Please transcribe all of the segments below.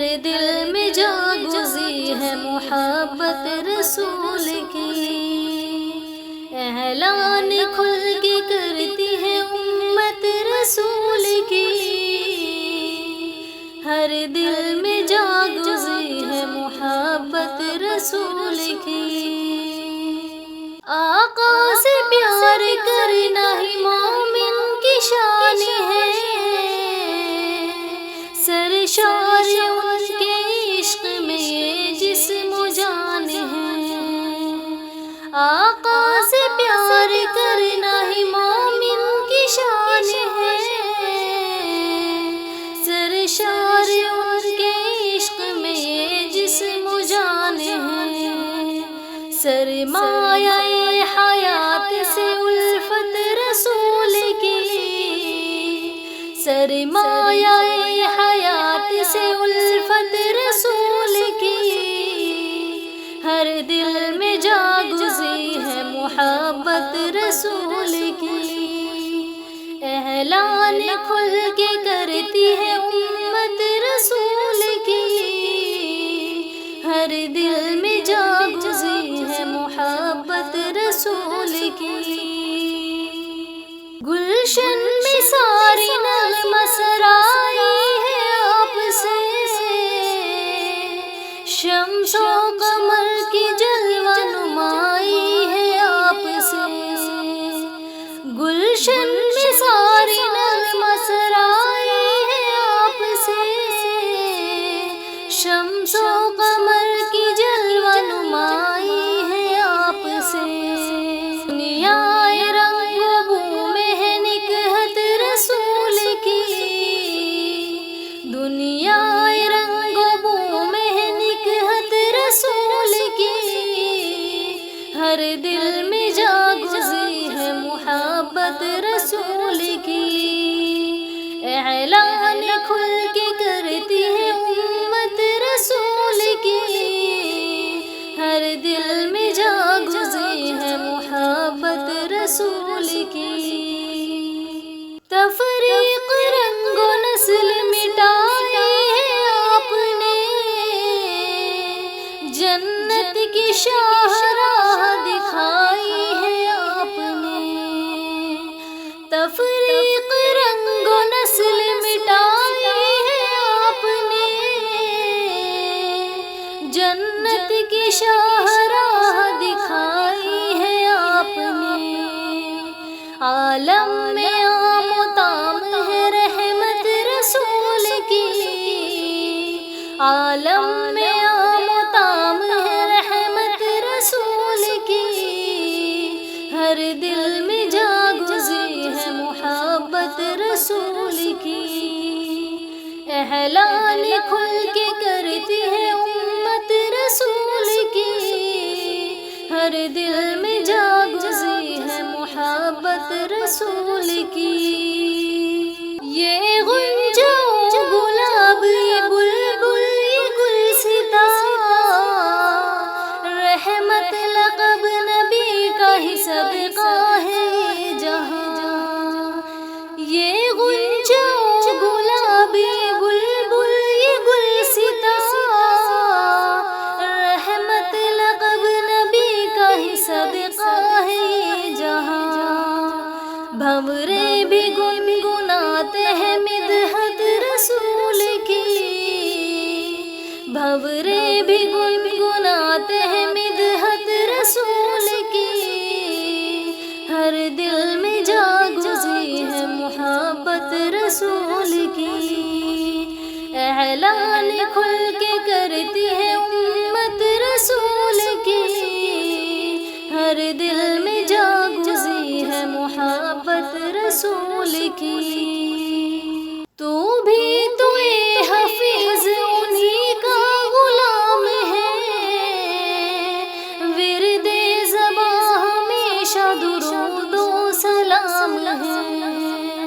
ہر دل میں جاگزی ہے محبت رسول کی، اعلان کھل کے کرتی ہے امت رسول کی، ہر دل میں جاگزی ہے محبت رسول کی۔ آقا سے پیار کرنا ہی مومن کی شان ہے، سرشار ان کے عشق میں یہ جسم و جان ہے۔ آقا سے پیار کرنا ہی مومن کی شان ہے، سرشار ان کے عشق میں یہ جسم و جان ہے۔ سرمایہ حیات سے الفت رسول کی، سرمایہ حیات سے الفت رسول کی، ہر دل میں جاگزی ہے محبت رسول کی، اعلان کھل کے کرتی ہے امت رسول کی، ہر دل میں جاگزی ہے محبت رسول کی۔ گلشن میں ساری نظم سرائی ہے آپ سے، شمس و قمر کی جلوہ نمائی ہے آپ سے، گلشن میں ساری نظم سرائی ہے آپ سے، شمس و قمر کی جلوہ نمائی ہے آپ سے، دنیا رنگ و بو میں ہے نکہت رسول کی، دنیا رنگ و بو میں ہے نکہت رسول کی، ہر دل میں جاگزی ہے محبت رسول کی، اعلان کھل کے کرتی ہے امت رسول کی، ہر دل میں جاگزی ہے محبت رسول کی۔ تفریق رنگ و نسل مٹائی ہے آپ نے، جنت کی شاہراہ دکھائی ہے آپ نے، تفریق رنگ و نسل مٹائی ہے آپ نے، جنت کی شاہراہ دکھائی ہے آپ نے، عالم میں عام و تام ہے رحمت رسول کی، عالم میں عام و تام ہے رحمت رسول کی، ہر دل میں جاگزی ہے محبت رسول کی، اعلان کھل کے کرتی ہے امت رسول کی، ہر دل میں جاگزی ہے محبت رسول کی۔ یہ غنچہ و گلاب یہ بلبل یہ گلستہ، رحمت لقب نبی کا ہی صدقہ ہے جہاں، یہ غنچہ و گلاب یہ بلبل یہ گلستہ، رحمت لقب نبی کا ہی صدقہ ہے جہاں، بھنورے بھی گنگناتے ہیں مدحت رسول کی، بھنورے بھی گنگناتے ہیں مدحت رسول کی، ہر دل میں جاگزی ہے محبت رسول کی، اعلان کھل کے کرتی ہے امت رسول کی، ہر دل میں جاگزی ہے محبت رسول کی۔ تو بھی تو اے حفیظ انہی کا غلام ہے، ورد زباں ہمیشہ درود و سلام ہے،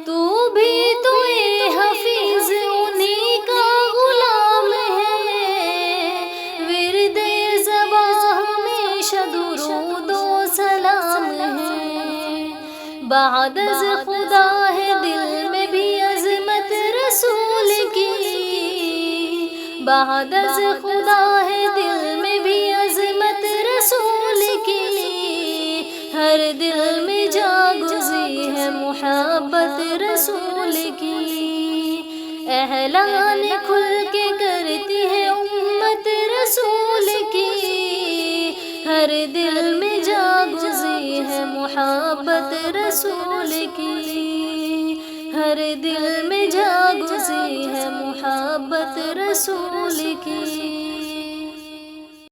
تو بھی تو اے حفیظ انہی کا غلام ہے، ورد زباں ہمیشہ درود و سلام ہے، بعد از خدا ہے دل میں بھی عظمت رسول کی، بعد از خدا ہے دل میں بھی عظمت رسول کی، ہر دل میں جاگزی ہے محبت رسول کی، اعلان کھل کے کرتی ہے امت رسول کی، ہر دل میں جاگزی ہے محبت رسول کی، ہر دل میں جاگزی ہے محبت رسول کی۔